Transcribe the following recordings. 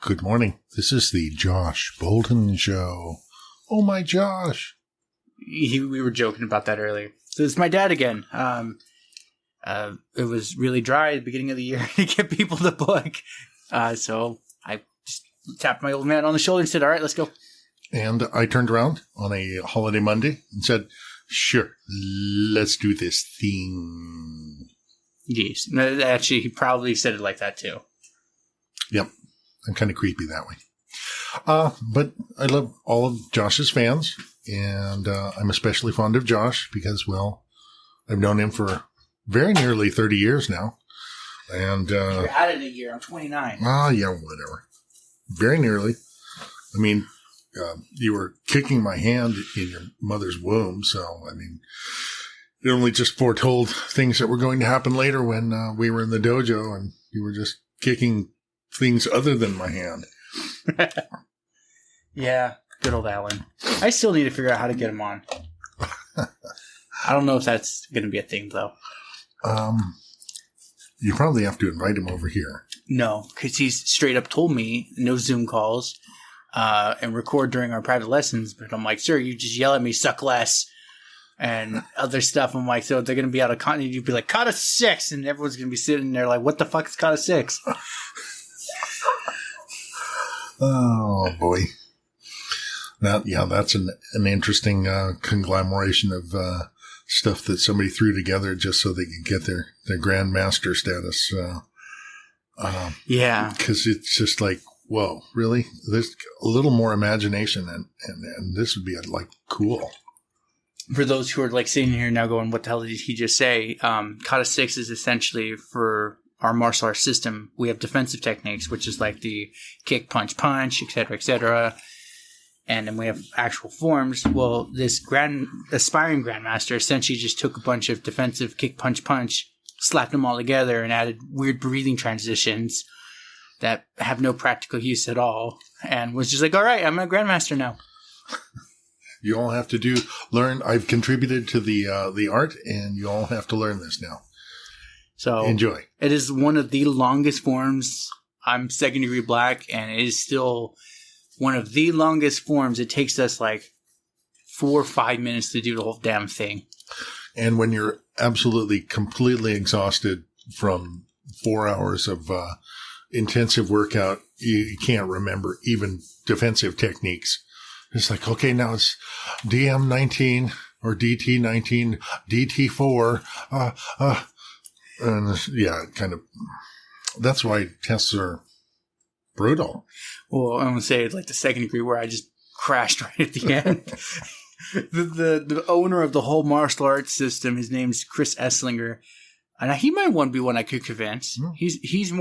Good morning. This is the Josh Bolton Show. Oh, my Josh. We were joking about that earlier. So it's my dad again. It was really dry at the beginning of the year to get people to book. So I just tapped my old man on the shoulder and said, all right, let's go. And I turned around on a holiday Monday and said, sure, let's do this thing. Jeez. Actually, he probably said it like that too. Yep. I'm kind of creepy that way. But I love all of Josh's fans, and I'm especially fond of Josh because, well, I've known him for very nearly 30 years now. And you're out of the year. I'm 29. Yeah, whatever. Very nearly. I mean, you were kicking my hand in your mother's womb, so, I mean, it only just foretold things that were going to happen later when we were in the dojo and you were just kicking things other than my hand. Yeah, good old Alan. I still need to figure out how to get him on. I don't know if that's going to be a thing, though. You probably have to invite him over here. No, because he's straight up told me no Zoom calls and record during our private lessons. But I'm like, sir, you just yell at me, suck less, and other stuff. I'm like, so they're going to be out of continuity. You'd be like, kata 6, and everyone's going to be sitting there like, what the fuck is kata 6? Oh, boy. That's an interesting conglomeration of stuff that somebody threw together just so they could get their grandmaster status. Yeah. Because it's just like, whoa, really? There's a little more imagination, and this would be, like, cool. For those who are, like, sitting here now going, what the hell did he just say? Kata 6 is essentially for our martial arts system. We have defensive techniques, which is like the kick, punch, punch, etc., etc. And then we have actual forms. Well, this aspiring grandmaster essentially just took a bunch of defensive kick, punch, punch, slapped them all together, and added weird breathing transitions that have no practical use at all, and was just like, all right, I'm a grandmaster now. You all have to learn. I've contributed to the art, and you all have to learn this now. So enjoy. It is one of the longest forms. I'm second degree black, and it is still one of the longest forms. It takes us like 4 or 5 minutes to do the whole damn thing. And when you're absolutely, completely exhausted from 4 hours of intensive workout, you can't remember even defensive techniques. It's like, okay, now it's DM19 or DT19, DT4, and yeah, kind of, that's why tests are brutal. Well, I'm going to say it's like the second degree where I just crashed right at the end. The owner of the whole martial arts system, his name's Chris Esslinger. And he might want to be one I could convince. Mm. He's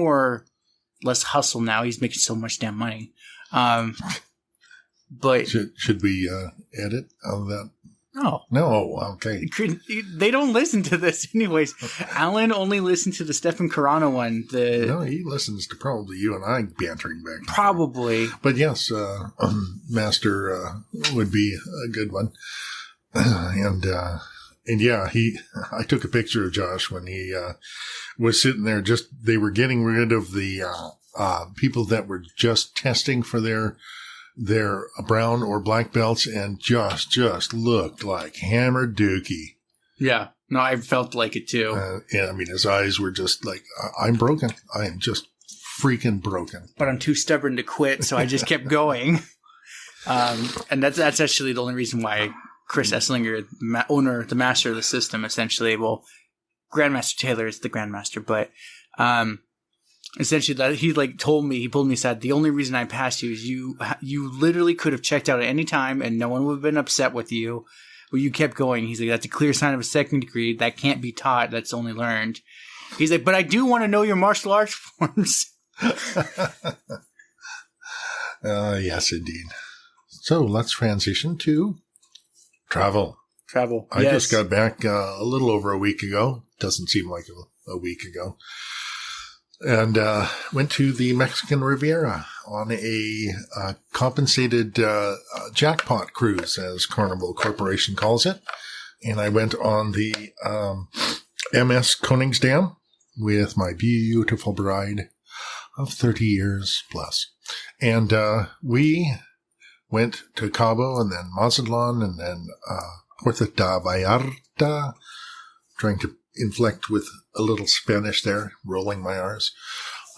less hustle now. He's making so much damn money. But should we edit all that? No, okay. They don't listen to this anyways. Alan only listened to the Stefan Carano one. No, he listens to probably you and I bantering back. Probably. But yes, Master would be a good one. And yeah, I took a picture of Josh when he was sitting there. They were getting rid of the people that were just testing for their brown or black belts, and just looked like hammered dookie. Yeah. No, I felt like it too. And I mean, his eyes were just like, I'm broken. I am just freaking broken. But I'm too stubborn to quit, so I just kept going. And that's actually the only reason why Chris Esslinger, the master of the system, essentially, well, Grandmaster Taylor is the Grandmaster, but essentially, that he pulled me aside. The only reason I passed you is you literally could have checked out at any time and no one would have been upset with you. But you kept going. He's like, that's a clear sign of a second degree. That can't be taught. That's only learned. He's like, but I do want to know your martial arts forms. Yes, indeed. So let's transition to travel. I just got back a little over a week ago. Doesn't seem like a week ago. And went to the Mexican Riviera on a compensated jackpot cruise, as Carnival Corporation calls it. And I went on the MS Koningsdam with my beautiful bride, of 30 years plus. And we went to Cabo and then Mazatlan and then Puerto Vallarta, trying to inflect with a little Spanish there, rolling my R's.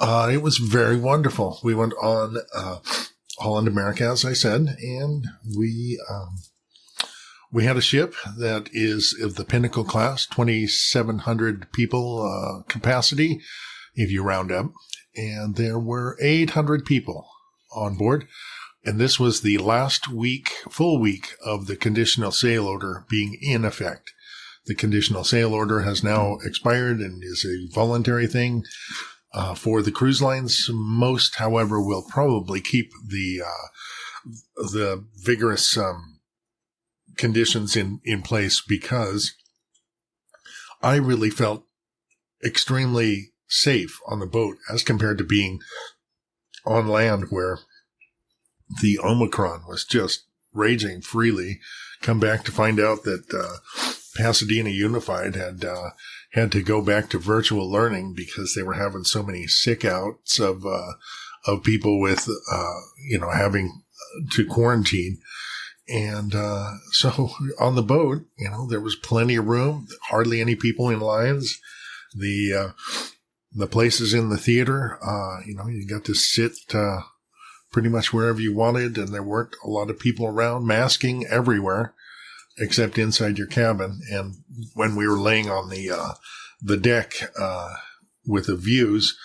It was very wonderful. We went on Holland America, as I said, and we had a ship that is of the Pinnacle class, 2,700 people capacity, if you round up, and there were 800 people on board. And this was the last full week of the conditional sail order being in effect. The conditional sail order has now expired and is a voluntary thing for the cruise lines. Most, however, will probably keep the vigorous conditions in place, because I really felt extremely safe on the boat as compared to being on land where the Omicron was just raging freely. Come back to find out that Pasadena Unified had to go back to virtual learning because they were having so many sick outs of people with having to quarantine. And so on the boat, there was plenty of room, hardly any people in lines. The places in the theater, you got to sit pretty much wherever you wanted, and there weren't a lot of people around, masking everywhere except inside your cabin. And when we were laying on the deck with the views,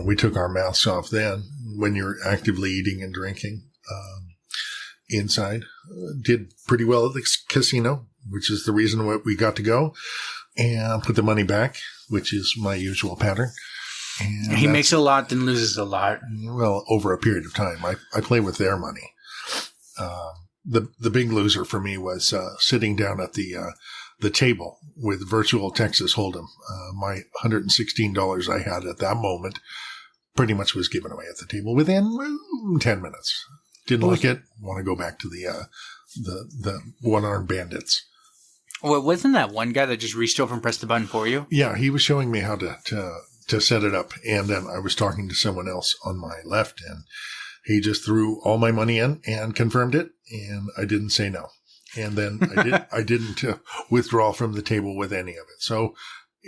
we took our masks off then when you're actively eating and drinking. Inside, did pretty well at the casino, which is the reason why we got to go, and put the money back, which is my usual pattern. And he makes a lot, then loses a lot. Well, over a period of time, I play with their money. The big loser for me was sitting down at the table with virtual Texas Hold'em. My $116 I had at that moment pretty much was given away at the table within 10 minutes. Didn't like it. Want to go back to the one-armed bandits. Well, wasn't that one guy that just reached over and pressed the button for you? Yeah, he was showing me how to set it up, and then I was talking to someone else on my left, and he just threw all my money in and confirmed it, and I didn't say no. And then I didn't withdraw from the table with any of it. So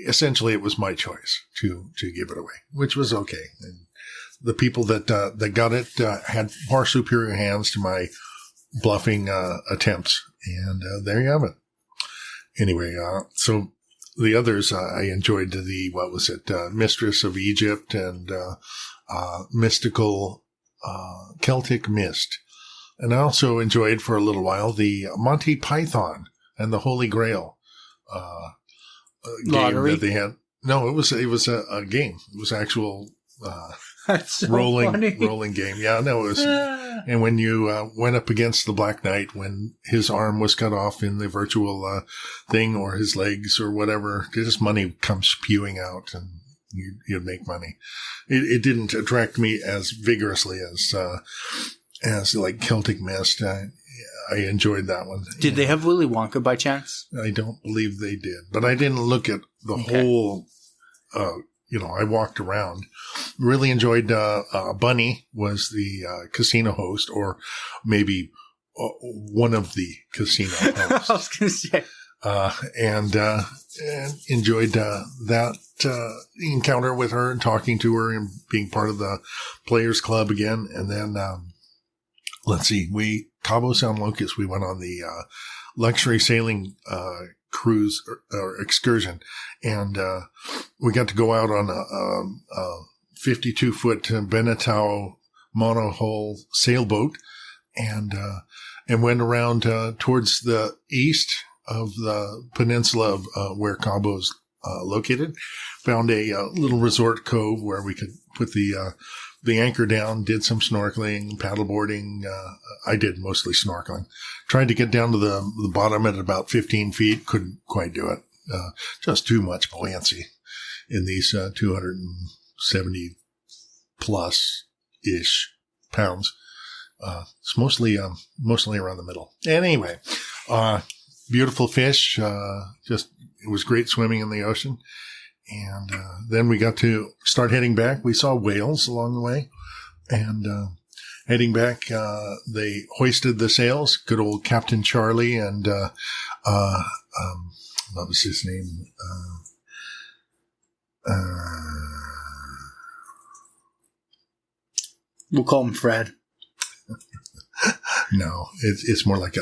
essentially, it was my choice to give it away, which was okay. And the people that got it had far superior hands to my bluffing attempts, and there you have it. Anyway, so the others I enjoyed Mistress of Egypt and Mystical Celtic Mist, and I also enjoyed for a little while the Monty Python and the Holy Grail game that they had. No, it was a game. It was actual. That's so rolling game. Yeah, no, it was. And when you went up against the Black Knight, when his arm was cut off in the virtual thing, or his legs, or whatever, just money comes spewing out, and you'd make money. It didn't attract me as vigorously as like Celtic Mist. I enjoyed that one. Did they have Willy Wonka by chance? I don't believe they did, but I didn't look at the whole. I walked around. Really enjoyed Bunny was the casino host, or maybe one of the casino hosts. I was going to say. And enjoyed that encounter with her and talking to her and being part of the Players Club again. And then, let's see, Cabo San Lucas, we went on the luxury sailing cruise or excursion, and we got to go out on a 52-foot Benetau monohull sailboat, and went around towards the east of the peninsula of where Cabo's located. Found a little resort cove where we could put the anchor down, did some snorkeling, paddleboarding. I did mostly snorkeling. Tried to get down to the bottom at about 15 feet. Couldn't quite do it. Just too much buoyancy in these 270 plus-ish pounds. It's mostly around the middle. Anyway, beautiful fish. It was great swimming in the ocean. And then we got to start heading back. We saw whales along the way. And heading back, they hoisted the sails. Good old Captain Charlie and what was his name? We'll call him Fred. No, it's more like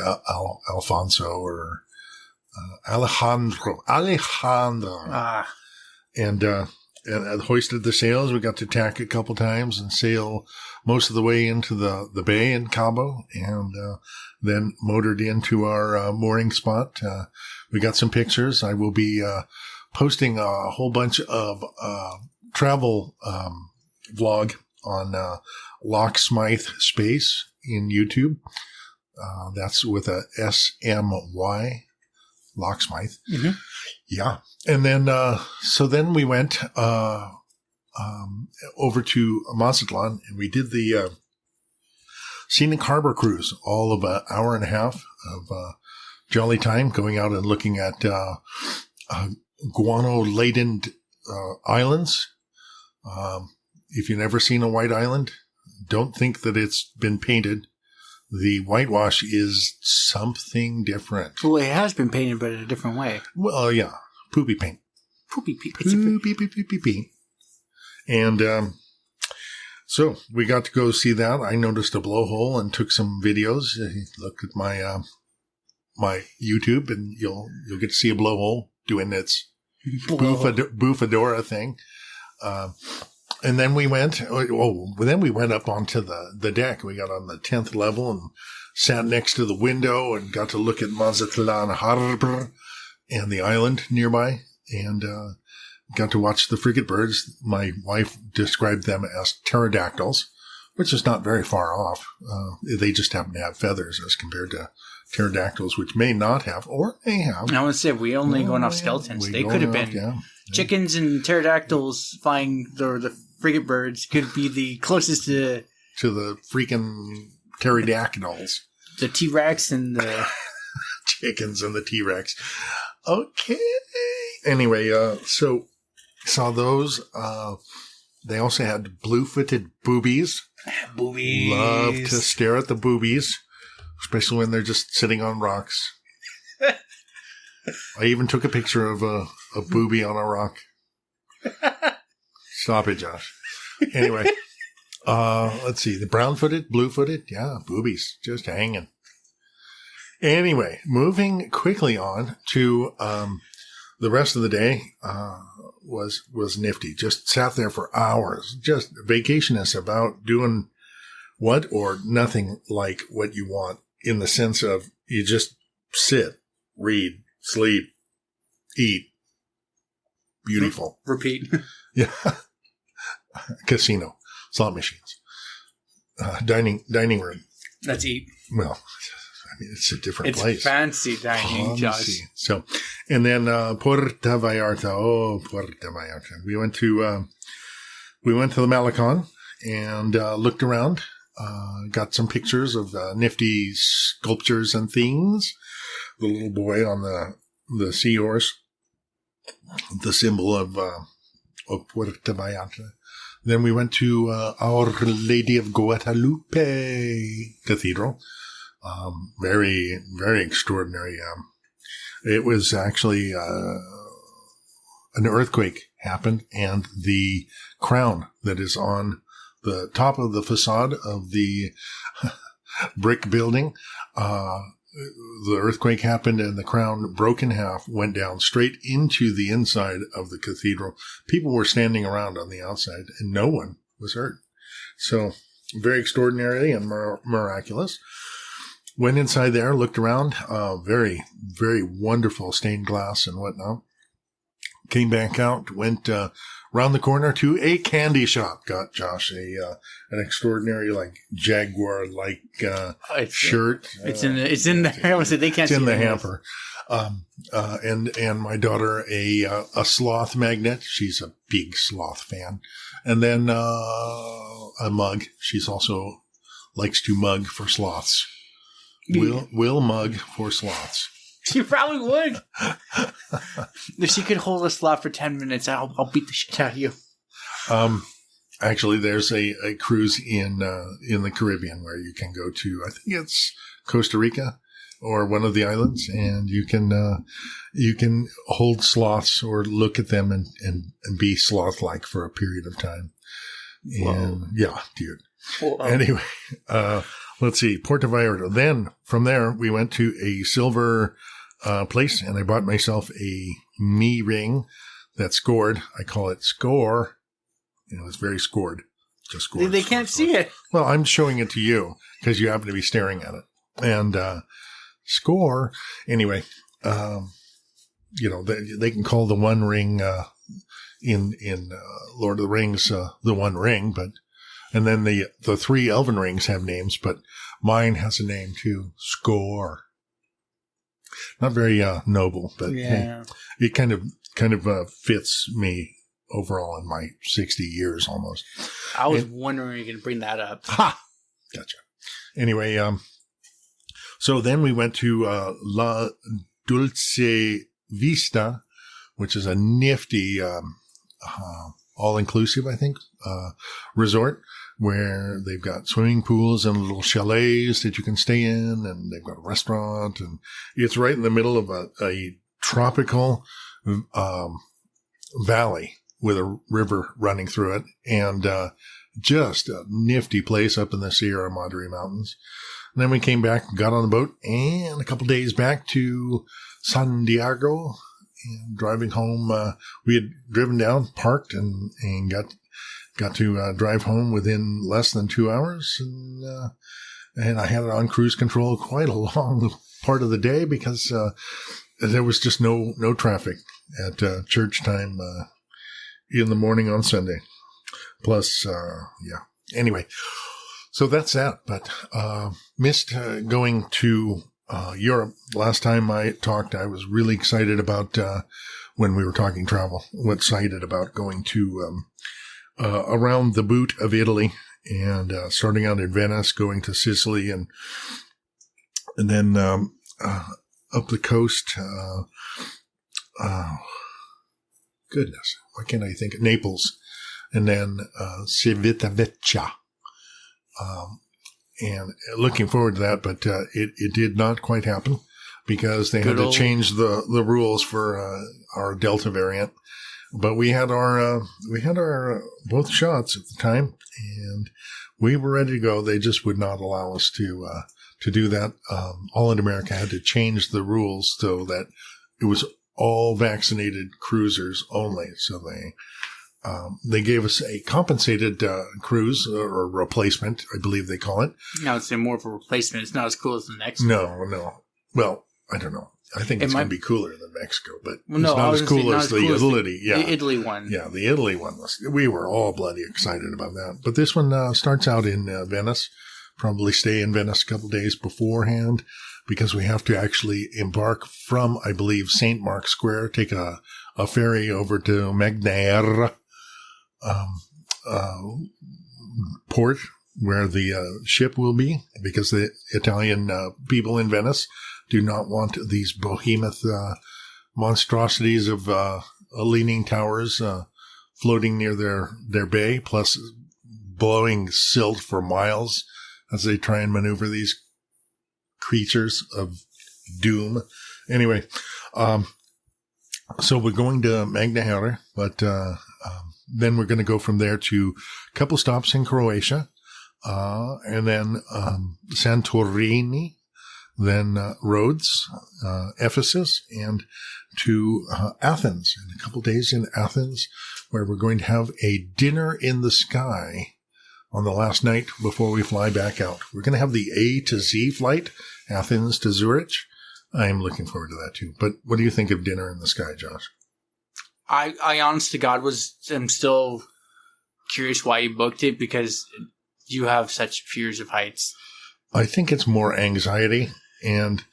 Alfonso or Alejandro. And hoisted the sails. We got to tack a couple times and sail most of the way into the bay in Cabo, and then motored into our mooring spot. We got some pictures. I will be posting a whole bunch of travel vlog on Loch Smythe Space in YouTube. That's with a SMY, Loch Smythe. Mm-hmm. Yeah. And then, so then we went over to Mazatlan, and we did the scenic harbor cruise, all of an hour and a half of jolly time, going out and looking at guano-laden islands. If you've never seen a white island, don't think that it's been painted. The whitewash is something different. Well, it has been painted, but in a different way. Well, yeah. Poopy paint. Poopy paint. Poopy paint. And so we got to go see that. I noticed a blowhole and took some videos. Look at my my YouTube, and you'll get to see a blowhole doing its boofadora thing. And then we went. Then we went up onto the deck. We got on the 10th level and sat next to the window and got to look at Mazatlan Harbor and the island nearby, and got to watch the frigate birds. My wife described them as pterodactyls, which is not very far off. They just happen to have feathers as compared to pterodactyls, which may not have or may have. I would say we only going off skeletons. They could have been chickens and pterodactyls flying the frigate birds could be the closest to the freaking pterodactyls. The T-Rex and the chickens and the T-Rex. Okay. Anyway, so saw those. They also had blue-footed boobies. Boobies. Love to stare at the boobies, especially when they're just sitting on rocks. I even took a picture of a boobie on a rock. Stop it, Josh. Anyway, let's see. The brown-footed, blue-footed, yeah, boobies just hanging. Anyway, moving quickly on to the rest of the day was nifty. Just sat there for hours. Just vacationists about doing what or nothing like what you want, in the sense of you just sit, read, sleep, eat. Beautiful. Repeat. Yeah. Casino, slot machines, dining room. That's eat. Well, I mean, it's a different place. It's fancy dining, Josh. So, and then Puerto Vallarta. Oh, Puerto Vallarta. We went to the Malecon and looked around. Got some pictures of nifty sculptures and things. The little boy on the seahorse, the symbol of Puerto Vallarta. Then we went to Our Lady of Guadalupe Cathedral. Very, very extraordinary. It was actually an earthquake happened, and the crown that is on the top of the facade of the brick building, the earthquake happened and the crown broke in half, went down straight into the inside of the cathedral. People were standing around on the outside and no one was hurt. So very extraordinary and miraculous. Went inside there, looked around, very, very wonderful stained glass and whatnot. Came back out, went round the corner to a candy shop. Got Josh an extraordinary Jaguar shirt. It's in there. I almost said they can't. It's in the hamper. And my daughter a sloth magnet. She's a big sloth fan. And then a mug. She's also likes to mug for sloths. Will mug for sloths. She probably would. If she could hold a slot for 10 minutes, I'll beat the shit out of you. Actually, there's a cruise in the Caribbean where you can go to, I think it's Costa Rica or one of the islands, and you can hold sloths or look at them and be sloth-like for a period of time. And yeah, dude. Whoa. Anyway, let's see, Puerto Vallarta. Then from there, we went to a silver place, and I bought myself a me ring that scored. I call it Score. It's very scored. Just scored. They can't see it. Well, I'm showing it to you because you happen to be staring at it. And Score. Anyway, they can call the One Ring in Lord of the Rings the One Ring, and then the three Elven rings have names, but mine has a name too, Score. Not very noble, but yeah. Hey, it kind of fits me overall in my 60 years almost. I was wondering you were going to bring that up. Ha! Gotcha. Anyway, so then we went to La Dulce Vista, which is a nifty all-inclusive, I think, resort where they've got swimming pools and little chalets that you can stay in, and they've got a restaurant, and it's right in the middle of a tropical valley with a river running through it, and just a nifty place up in the Sierra Madre Mountains. And then we came back, got on the boat, and a couple days back to San Diego. And driving home, we had driven down, parked, and got to drive home within less than 2 hours. And I had it on cruise control quite a long part of the day because there was just no traffic at church time in the morning on Sunday. Plus, yeah. Anyway, so that's that. But missed going to Europe. Last time I talked, I was really excited about when we were talking travel. Excited about going to around the boot of Italy and starting out in Venice, going to Sicily, and then up the coast. Goodness, why can't I think? Naples, and then Civitavecchia. And looking forward to that, but it did not quite happen because they had to change the rules for our Delta variant. But we had our both shots at the time, and we were ready to go. They just would not allow us to do that. All in America had to change the rules so that it was all vaccinated cruisers only. So they gave us a compensated cruise or replacement, I believe they call it. No, it's more of a replacement. It's not as cool as the next one. No. Well, I don't know. I think it's going to be cooler than Mexico, but it's not as cool as the Italy. The Italy one. Yeah, the Italy one we were all bloody excited about that. But this one starts out in Venice. Probably stay in Venice a couple days beforehand because we have to actually embark from, I believe, St. Mark's Square, take a ferry over to Magnaire port where the ship will be, because the Italian people in Venice do not want these behemoth monstrosities of leaning towers floating near their bay, plus blowing silt for miles as they try and maneuver these creatures of doom. Anyway, so we're going to Magnaire, but then we're going to go from there to a couple stops in Croatia, and then Santorini, then Rhodes, Ephesus, and to Athens, and a couple days in Athens, where we're going to have a dinner in the sky on the last night before we fly back out. We're going to have the A to Z flight, Athens to Zurich. I'm looking forward to that too. But what do you think of dinner in the sky, Josh? I honest to God am still curious why you booked it, because you have such fears of heights. I think it's more anxiety, and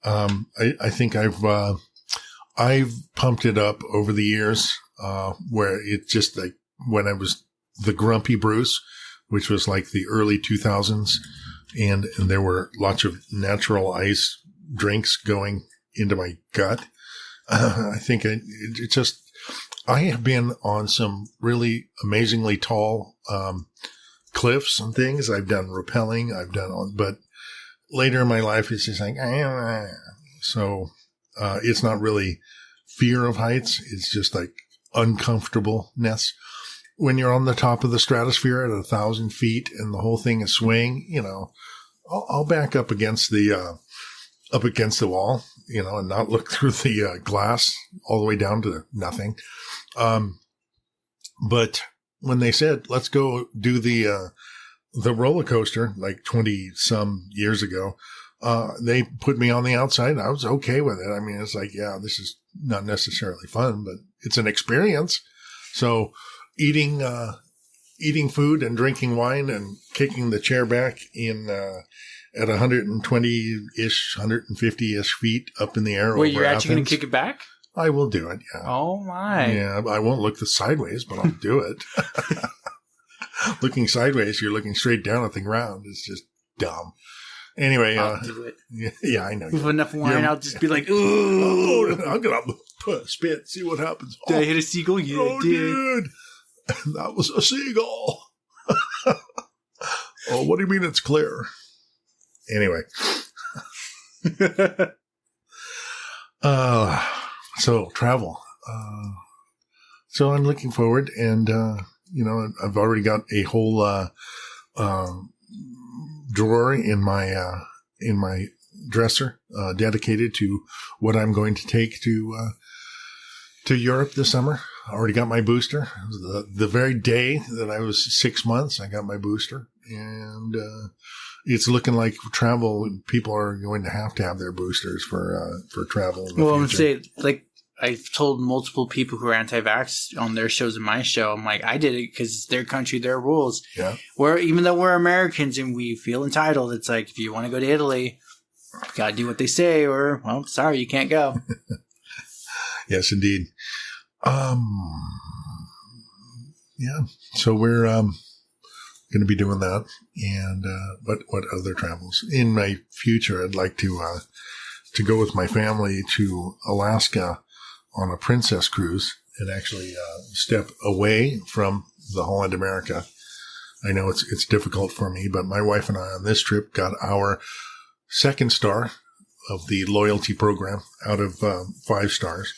I think I've pumped it up over the years, where it's just like when I was the grumpy Bruce, which was like the early 2000s, and there were lots of natural ice drinks going gut. I think I have been on some really amazingly tall cliffs and things. I've done rappelling. But later in my life, it's just like, so it's not really fear of heights. It's just like uncomfortableness. When you're on the top of the stratosphere at 1,000 feet and the whole thing is swaying, I'll back up against the wall, and not look through the glass all the way down to nothing. But when they said, let's go do the roller coaster like 20 some years ago, they put me on the outside. I was okay with it. I mean, it's like, yeah, this is not necessarily fun, but it's an experience. So eating food and drinking wine and kicking the chair back at 120-ish, 150-ish feet up in the air. Wait, you're actually going to kick it back? I will do it, yeah. Oh, my. Yeah, I won't look sideways, but I'll do it. Looking sideways, you're looking straight down at the ground. It's just dumb. Anyway. I'll do it. Yeah, I know. With enough wine, I'll just be like, ooh. I'm going to spit, see what happens. Did I hit a seagull? Yeah, I did. Dude. That was a seagull. Oh, what do you mean it's clear? Anyway. So travel. So I'm looking forward, and I've already got a whole drawer in my dresser dedicated to what I'm going to take to Europe this summer. I already got my booster. The very day that I was 6 months, I got my booster, and it's looking like people are going to have their boosters for travel. Well, I'm saying, like, I've told multiple people who are anti-vax on their shows and my show, I'm like, I did it because it's their country, their rules. Yeah. Even though we're Americans and we feel entitled, it's like, if you want to go to Italy, you got to do what they say, or, well, sorry, you can't go. Yes, indeed. Yeah. So we're going to be doing that, and what other travels in my future? I'd like to go with my family to Alaska on a princess cruise and actually step away from the Holland America. I know it's difficult for me, but my wife and I on this trip got our 2nd star of the loyalty program out of 5 stars.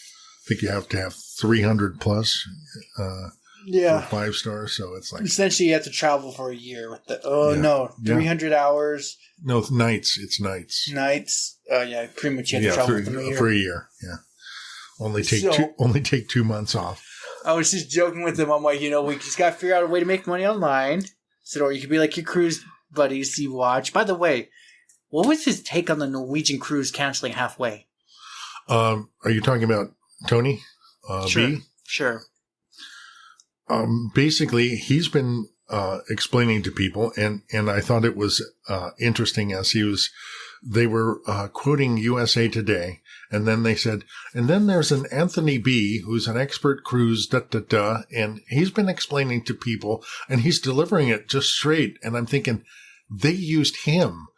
I think you have to have 300 plus for 5 stars. So it's like, essentially you have to travel for a year with the 300 hours. No, nights. It's nights. Pretty much you have to travel for a year. Yeah. Only take 2 months off. I was just joking with them. I'm like, we just got to figure out a way to make money online. So, or you could be like your cruise buddies, Sea-Watch. By the way, what was his take on the Norwegian cruise canceling halfway? Are you talking about Tony? Sure. B? Sure. Basically, he's been explaining to people, and I thought it was interesting as they were quoting USA Today, and then they said, and then there's an Anthony B, who's an expert cruise, and he's been explaining to people, and he's delivering it just straight. And I'm thinking, they used him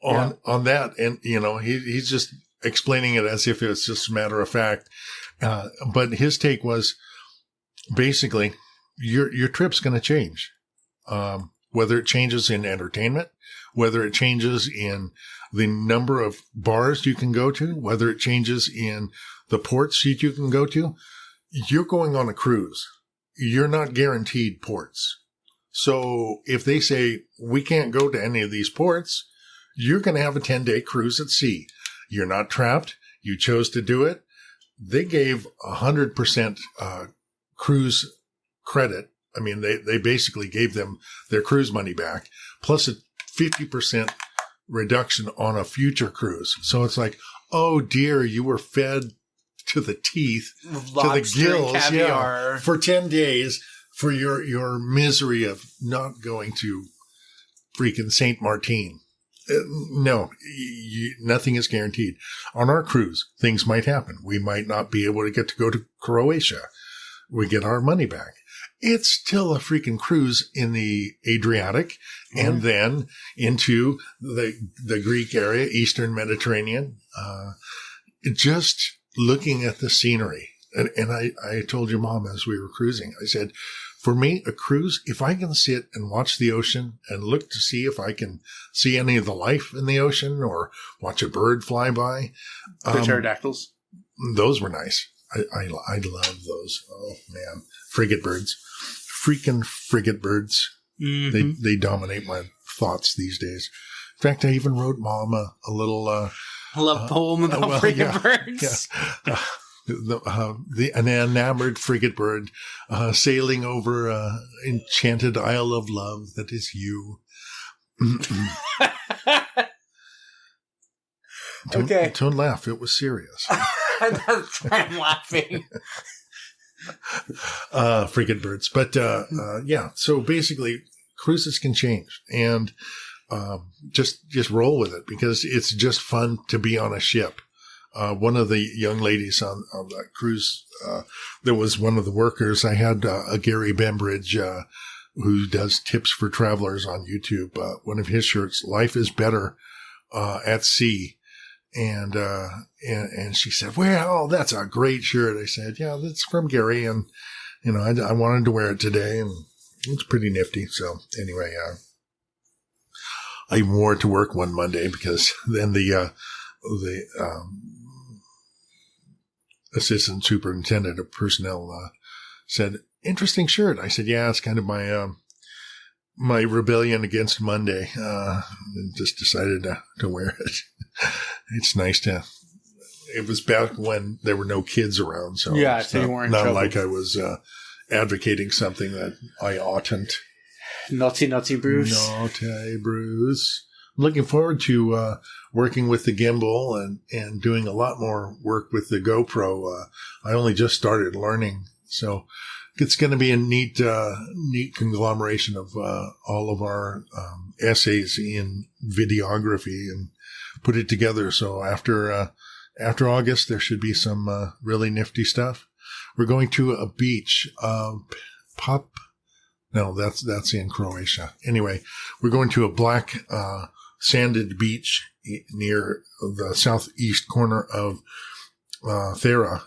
on that, and he's just explaining it as if it's just a matter of fact. But his take was basically, your trip's going to change. Whether it changes in entertainment, whether it changes in the number of bars you can go to, whether it changes in the ports that you can go to, you're going on a cruise. You're not guaranteed ports. So if they say, we can't go to any of these ports, you're going to have a 10-day cruise at sea. You're not trapped. You chose to do it. They gave 100% cruise credit. I mean, they basically gave them their cruise money back, plus a 50% reduction on a future cruise. So it's like, oh dear, you were fed to the teeth, lobster, to the gills, caviar. For 10 days for your misery of not going to freaking Saint Martin. No, nothing is guaranteed. On our cruise, things might happen. We might not be able to go to Croatia. We get our money back. It's still a freaking cruise in the Adriatic and then into the Greek area, Eastern Mediterranean. just looking at the scenery. And I told your mom as we were cruising, I said, for me, a cruise, if I can sit and watch the ocean and look to see if I can see any of the life in the ocean or watch a bird fly by. The pterodactyls. Those were nice. I love those. Oh, man. Frigate birds. Freaking frigate birds. Mm-hmm. They dominate my thoughts these days. In fact, I even wrote Mom a little love poem about frigate birds. Yeah. An enamored frigate bird sailing over enchanted isle of love that is you. Don't laugh. It was serious. That's why I'm laughing. Frigate birds. But yeah, so basically cruises can change, and just roll with it because it's just fun to be on a ship. One of the young ladies on that cruise, there was one of the workers. I had a Gary Bembridge who does tips for travelers on YouTube. One of his shirts, "Life is better at sea," and she said, "Well, that's a great shirt." I said, "Yeah, that's from Gary, and I wanted to wear it today, and it's pretty nifty." So anyway, I wore it to work one Monday because then the assistant superintendent of personnel said, "Interesting shirt." I said, "Yeah, it's kind of my rebellion against Monday." And just decided to wear it. It's nice to. It was back when there were no kids around, so yeah, so you weren't not like I was advocating something that I oughtn't. Naughty Bruce. Naughty Bruce. I'm looking forward to working with the gimbal and doing a lot more work with the GoPro. I only just started learning, so it's going to be a neat conglomeration of all of our essays in videography and put it together. So after August, there should be some really nifty stuff. We're going to a beach, No, that's in Croatia. Anyway, we're going to a black sanded beach near the southeast corner of Thera,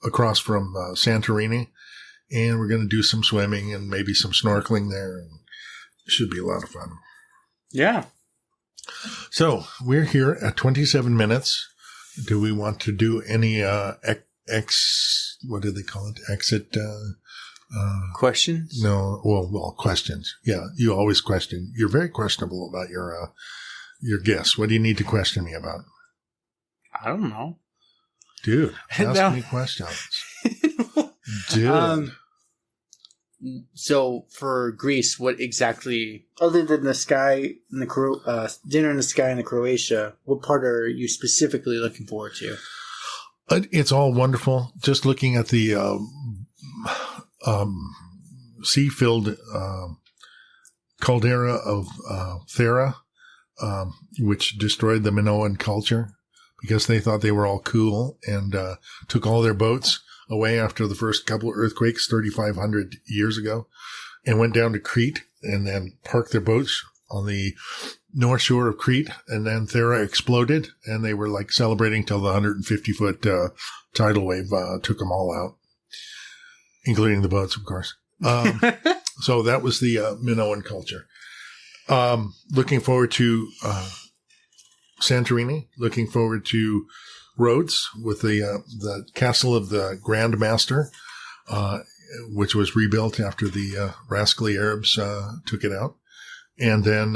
across from Santorini, and we're going to do some swimming and maybe some snorkeling there. And it should be a lot of fun. Yeah. So we're here at 27 minutes. Do we want to do any what do they call it? Exit. Questions? No, well, questions. Yeah, you always question. You're very questionable about your guests. What do you need to question me about? I don't know. Dude, ask me questions. Dude. So for Greece, what exactly, other than the sky in the dinner in the sky in the Croatia, what part are you specifically looking forward to? It's all wonderful. Just looking at the sea-filled caldera of Thera, which destroyed the Minoan culture because they thought they were all cool and took all their boats away after the first couple of earthquakes 3,500 years ago and went down to Crete and then parked their boats on the north shore of Crete. And then Thera exploded and they were like celebrating till the 150-foot tidal wave took them all out, including the boats, of course. So that was the Minoan culture. Looking forward to Santorini. Looking forward to Rhodes with the castle of the Grand Master, which was rebuilt after the rascally Arabs took it out. And then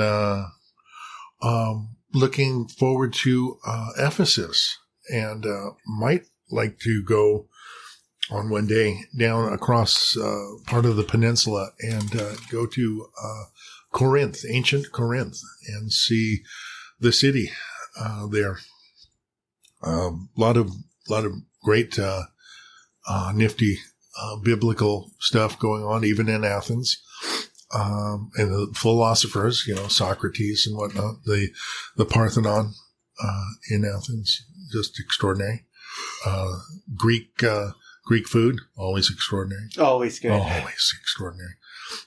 looking forward to Ephesus, and might like to go on one day down across part of the peninsula and go to Corinth, ancient Corinth, and see the city there. A lot of great nifty biblical stuff going on, even in Athens. And the philosophers, Socrates and whatnot, the Parthenon in Athens, just extraordinary. Greek food, always extraordinary. Always good. Always extraordinary.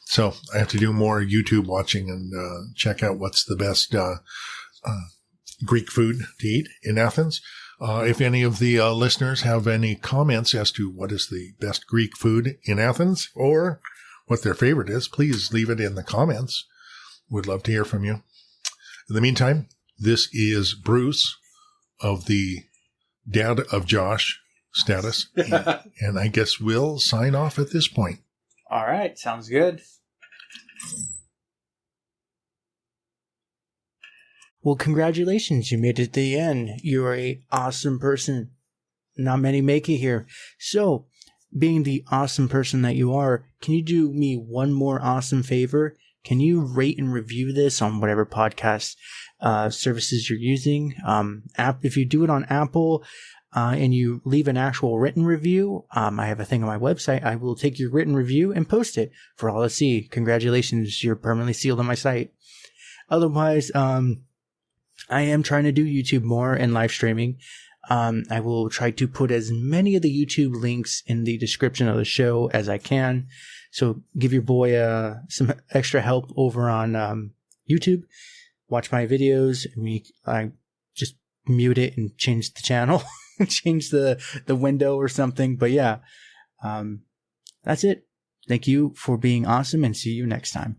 So I have to do more YouTube watching and check out what's the best Greek food to eat in Athens. If any of the listeners have any comments as to what is the best Greek food in Athens or what their favorite is, please leave it in the comments. We'd love to hear from you. In the meantime, this is Bruce of the Dad of Josh status. And I guess we'll sign off at this point. All right. Sounds good. Well, congratulations. You made it to the end. You're an awesome person. Not many make it here. So, being the awesome person that you are, can you do me one more awesome favor? Can you rate and review this on whatever podcast services you're using? If you do it on Apple and you leave an actual written review, I have a thing on my website. I will take your written review and post it for all to see. Congratulations. You're permanently sealed on my site. Otherwise, I am trying to do YouTube more and live streaming. I will try to put as many of the YouTube links in the description of the show as I can. So give your boy some extra help over on YouTube. Watch my videos. I just mute it and change the channel, change the window or something. But yeah, that's it. Thank you for being awesome and see you next time.